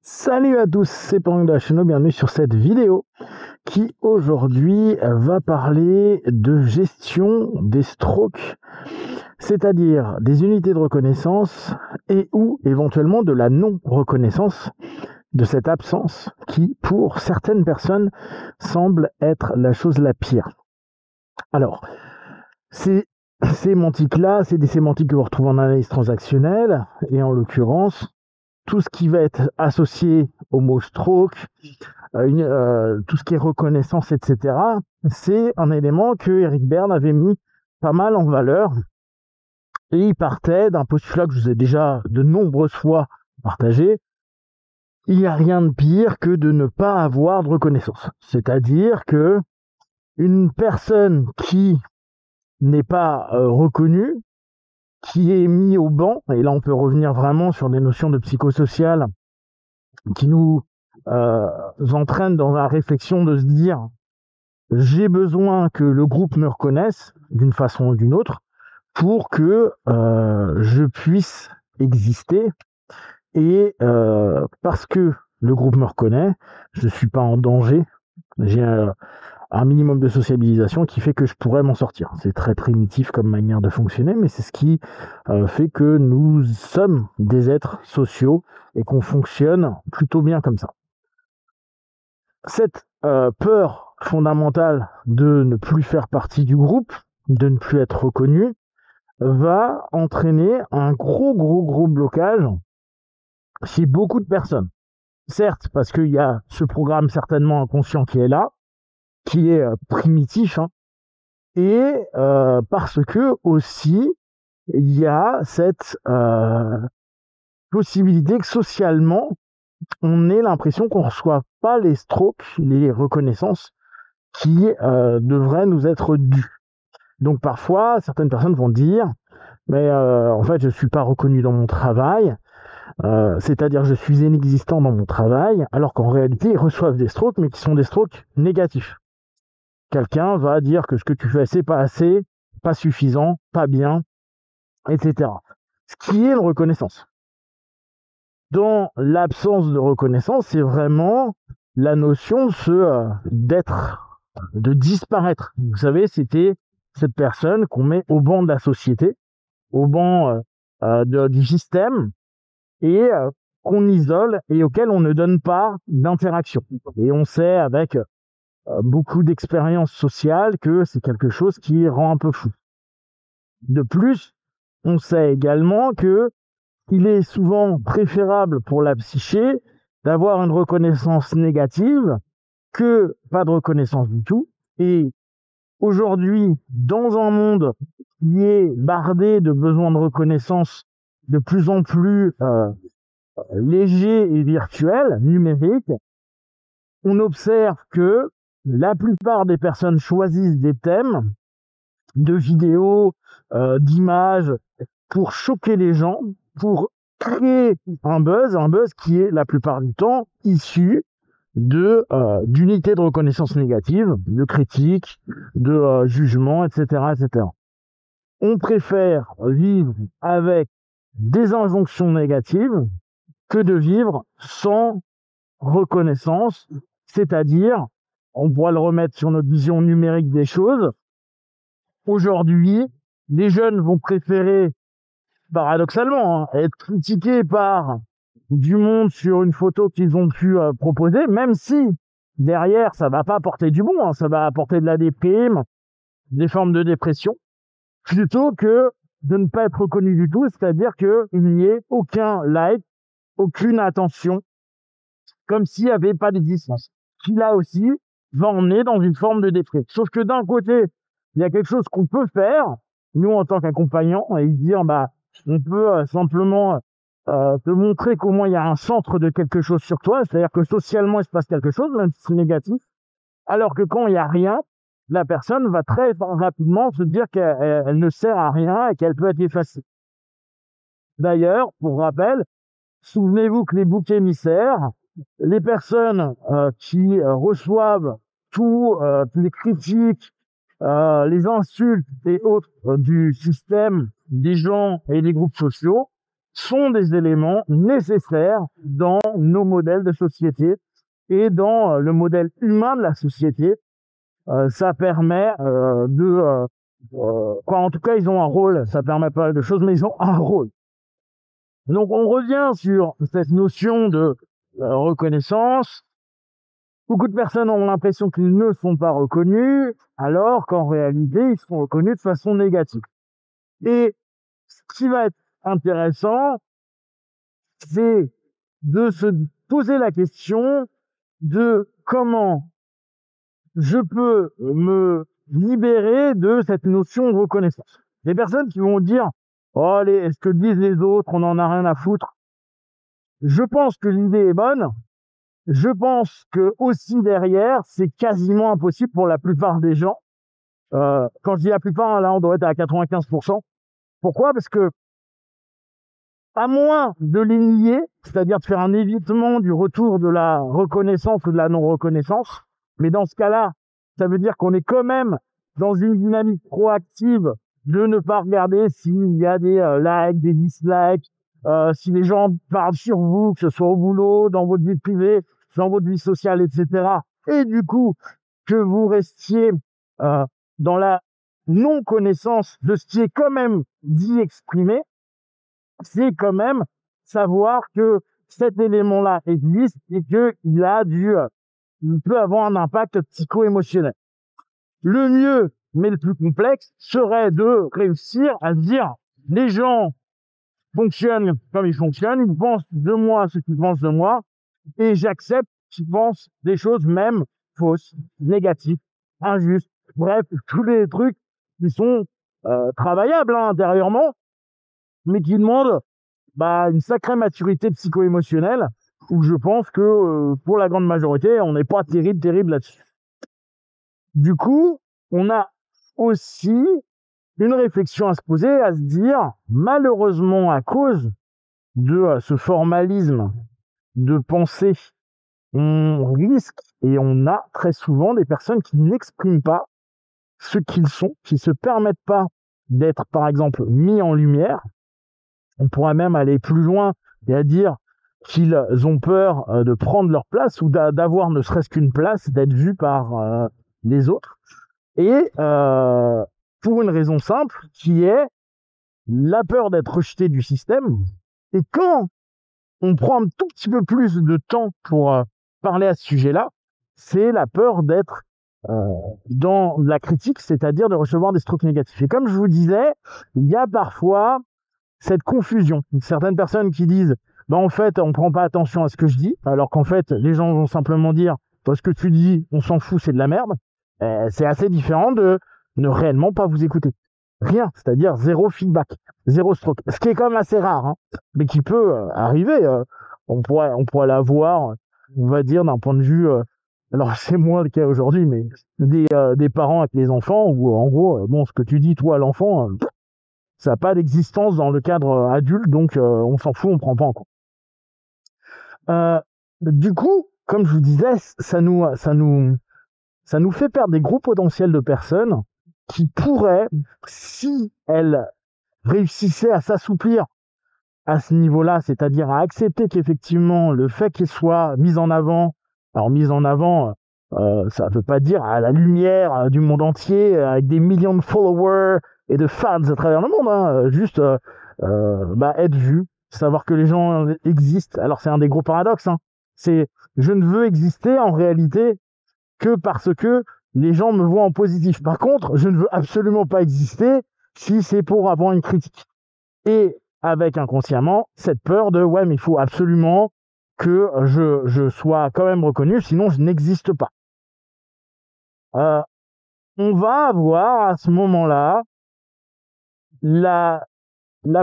Salut à tous, c'est Pang de la chaîne, bienvenue sur cette vidéo qui aujourd'hui va parler de gestion des strokes, c'est-à-dire des unités de reconnaissance et ou éventuellement de la non-reconnaissance de cette absence qui, pour certaines personnes, semble être la chose la pire. Alors, ces sémantiques-là, c'est des sémantiques que vous retrouvez en analyse transactionnelle et en l'occurrence, tout ce qui va être associé au mot stroke, tout ce qui est reconnaissance, etc., c'est un élément que Eric Berne avait mis pas mal en valeur. Et il partait d'un postulat que je vous ai déjà de nombreuses fois partagé. Il n'y a rien de pire que de ne pas avoir de reconnaissance. C'est-à-dire que une personne qui n'est pas reconnue, qui est mise au banc, et là on peut revenir vraiment sur des notions de psychosocial qui nous entraînent dans la réflexion de se dire j'ai besoin que le groupe me reconnaisse d'une façon ou d'une autre pour que je puisse exister et parce que le groupe me reconnaît, je suis pas en danger, j'ai un minimum de sociabilisation qui fait que je pourrais m'en sortir. C'est très primitif comme manière de fonctionner, mais c'est ce qui fait que nous sommes des êtres sociaux et qu'on fonctionne plutôt bien comme ça. Cette peur fondamentale de ne plus faire partie du groupe, de ne plus être reconnu, va entraîner un gros blocage chez beaucoup de personnes. Certes, parce qu'il y a ce programme certainement inconscient qui est là, qui est primitif, hein, et parce que aussi il y a cette possibilité que socialement on ait l'impression qu'on ne reçoit pas les strokes, les reconnaissances qui devraient nous être dues. Donc parfois, certaines personnes vont dire, mais en fait, je suis pas reconnu dans mon travail, c'est-à-dire je suis inexistant dans mon travail, alors qu'en réalité, ils reçoivent des strokes, mais qui sont des strokes négatifs. Quelqu'un va dire que ce que tu fais, c'est pas assez, pas suffisant, pas bien, etc. Ce qui est une reconnaissance. Dans l'absence de reconnaissance, c'est vraiment la notion d'être, de disparaître. Vous savez, c'était cette personne qu'on met au banc de la société, au banc du système, et qu'on isole et auquel on ne donne pas d'interaction. Et on sait avec beaucoup d'expériences sociales que c'est quelque chose qui rend un peu fou. De plus, on sait également que il est souvent préférable pour la psyché d'avoir une reconnaissance négative que pas de reconnaissance du tout. Et aujourd'hui, dans un monde qui est bardé de besoins de reconnaissance de plus en plus léger et virtuel, numérique, on observe que la plupart des personnes choisissent des thèmes de vidéos, d'images, pour choquer les gens, pour créer un buzz qui est la plupart du temps issu de d'unités de reconnaissance négative, de critiques, de jugements, etc., etc. On préfère vivre avec des injonctions négatives que de vivre sans reconnaissance, c'est-à-dire, on pourra le remettre sur notre vision numérique des choses. Aujourd'hui, les jeunes vont préférer, paradoxalement, hein, être critiqués par du monde sur une photo qu'ils ont pu proposer, même si derrière ça va pas apporter du bon, hein, ça va apporter de la déprime, des formes de dépression, plutôt que de ne pas être reconnu du tout, c'est-à-dire qu'il n'y ait aucun like, aucune attention, comme s'il n'y avait pas d'existence. Qui là aussi va emmener dans une forme de déprime. Sauf que d'un côté, il y a quelque chose qu'on peut faire, nous en tant qu'accompagnants, et se dire on peut simplement te montrer qu'au moins il y a un centre de quelque chose sur toi, c'est-à-dire que socialement il se passe quelque chose, même si c'est négatif, alors que quand il n'y a rien, la personne va très rapidement se dire qu'elle ne sert à rien et qu'elle peut être effacée. D'ailleurs, pour rappel, souvenez-vous que les boucs émissaires, les personnes qui reçoivent les critiques, les insultes et autres du système, des gens et des groupes sociaux, sont des éléments nécessaires dans nos modèles de société et dans le modèle humain de la société. Ça permet en tout cas, ils ont un rôle. Ça permet pas mal de choses, mais ils ont un rôle. Donc, on revient sur cette notion de reconnaissance. Beaucoup de personnes ont l'impression qu'ils ne sont pas reconnus, alors qu'en réalité, ils sont reconnus de façon négative. Et ce qui va être intéressant, c'est de se poser la question de comment je peux me libérer de cette notion de reconnaissance. Des personnes qui vont dire « Oh, ce que disent les autres, on en a rien à foutre ». Je pense que l'idée est bonne. Je pense que aussi derrière, c'est quasiment impossible pour la plupart des gens. Quand je dis la plupart, là, on doit être à 95%. Pourquoi? Parce que, à moins de les nier, c'est-à-dire de faire un évitement du retour de la reconnaissance ou de la non-reconnaissance, mais dans ce cas-là, ça veut dire qu'on est quand même dans une dynamique proactive de ne pas regarder s'il y a des likes, des dislikes, si les gens parlent sur vous, que ce soit au boulot, dans votre vie privée, dans votre vie sociale, etc. Et du coup, que vous restiez dans la non-connaissance de ce qui est quand même dit exprimé, c'est quand même savoir que cet élément-là existe et qu'il a il peut avoir un impact psycho-émotionnel. Le mieux, mais le plus complexe, serait de réussir à se dire, les gens fonctionnent comme ils fonctionnent, ils pensent de moi ce qu'ils pensent de moi, et j'accepte qu'ils pensent des choses même fausses, négatives, injustes, bref, tous les trucs qui sont travaillables intérieurement, mais qui demandent une sacrée maturité psycho-émotionnelle, où je pense que pour la grande majorité, on n'est pas terrible là-dessus. Du coup, on a aussi une réflexion à se poser, à se dire, malheureusement, à cause de ce formalisme de pensée, on risque et on a très souvent des personnes qui n'expriment pas ce qu'ils sont, qui se permettent pas d'être, par exemple, mis en lumière. On pourrait même aller plus loin et à dire qu'ils ont peur de prendre leur place ou d'avoir ne serait-ce qu'une place, d'être vus par les autres. Et pour une raison simple, qui est la peur d'être rejeté du système. Et quand on prend un tout petit peu plus de temps pour parler à ce sujet-là, c'est la peur d'être dans la critique, c'est-à-dire de recevoir des strokes négatifs. Et comme je vous disais, il y a parfois cette confusion. Certaines personnes qui disent en fait, on prend pas attention à ce que je dis, alors qu'en fait, les gens vont simplement dire ce que tu dis, on s'en fout, c'est de la merde. C'est assez différent de ne réellement pas vous écouter. Rien, c'est-à-dire zéro feedback, zéro stroke. Ce qui est quand même assez rare, hein, mais qui peut arriver. On pourrait l'avoir, on va dire, d'un point de vue... alors, c'est moins le cas aujourd'hui, mais des parents avec les enfants, où en gros, ce que tu dis, toi, à l'enfant, ça n'a pas d'existence dans le cadre adulte, donc on s'en fout, on prend pas en compte. Du coup, comme je vous disais, ça nous fait perdre des gros potentiels de personnes qui pourraient, si elles réussissaient à s'assouplir à ce niveau-là, c'est-à-dire à accepter qu'effectivement le fait qu'elles soient mises en avant, alors mises en avant, ça ne veut pas dire à la lumière du monde entier, avec des millions de followers et de fans à travers le monde, hein, juste être vu, savoir que les gens existent. Alors c'est un des gros paradoxes, hein. C'est je ne veux exister en réalité que parce que les gens me voient en positif. Par contre, je ne veux absolument pas exister si c'est pour avoir une critique. Et avec inconsciemment cette peur de mais il faut absolument que je sois quand même reconnu, sinon je n'existe pas. On va avoir à ce moment-là la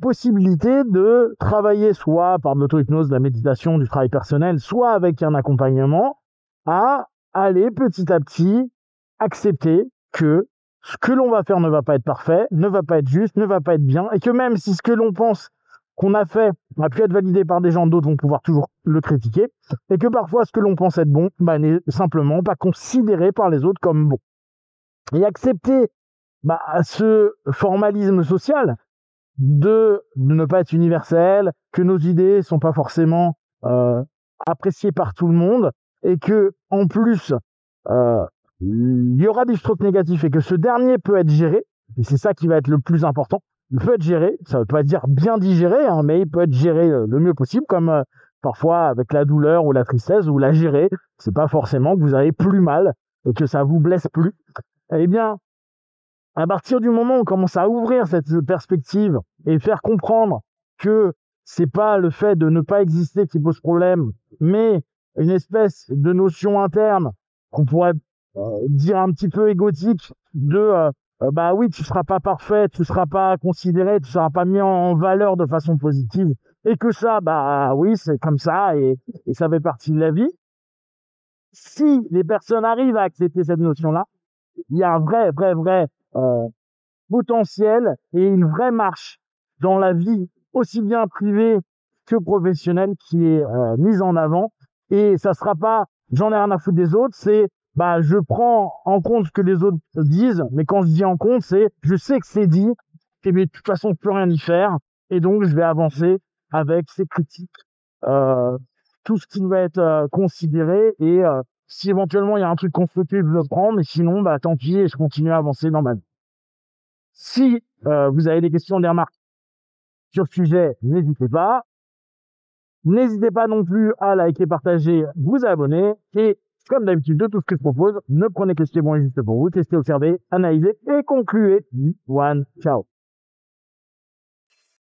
possibilité de travailler soit par de l'auto-hypnose, de la méditation, du travail personnel, soit avec un accompagnement, à aller petit à petit accepter que ce que l'on va faire ne va pas être parfait, ne va pas être juste, ne va pas être bien, et que même si ce que l'on pense qu'on a fait a pu être validé par des gens, d'autres vont pouvoir toujours le critiquer, et que parfois ce que l'on pense être bon n'est simplement pas considéré par les autres comme bon. Et accepter ce formalisme social de ne pas être universel, que nos idées sont pas forcément appréciées par tout le monde, et que en plus il y aura des strokes négatifs et que ce dernier peut être géré, et c'est ça qui va être le plus important. Il peut être géré, ça veut pas dire bien digéré, hein, mais il peut être géré le mieux possible, comme parfois avec la douleur ou la tristesse, vous la gérez, c'est pas forcément que vous avez plus mal et que ça vous blesse plus. Eh bien, à partir du moment où on commence à ouvrir cette perspective et faire comprendre que c'est pas le fait de ne pas exister qui pose problème, mais une espèce de notion interne qu'on pourrait dire un petit peu égotique de bah oui, tu seras pas parfait, tu seras pas considéré, tu seras pas mis en valeur de façon positive, et que ça, bah oui, c'est comme ça, et ça fait partie de la vie. Si les personnes arrivent à accepter cette notion-là, il y a un vrai euh, potentiel et une vraie marche dans la vie, aussi bien privée que professionnelle, qui est mise en avant. Et ça sera pas j'en ai rien à foutre des autres, c'est bah je prends en compte ce que les autres disent, mais quand je dis en compte, c'est je sais que c'est dit, et mais de toute façon je peux rien y faire, et donc je vais avancer avec ces critiques, euh, tout ce qui va être considéré, et si éventuellement il y a un truc constructif, je le prends, mais sinon bah tant pis, et je continue à avancer dans ma vie. Si vous avez des questions, des remarques sur le sujet, n'hésitez pas. N'hésitez pas non plus à liker, partager, vous abonner. Et comme d'habitude, de tout ce que je propose, ne prenez que ce qui est bon et juste pour vous. Testez, observez, analysez et concluez. One, ciao.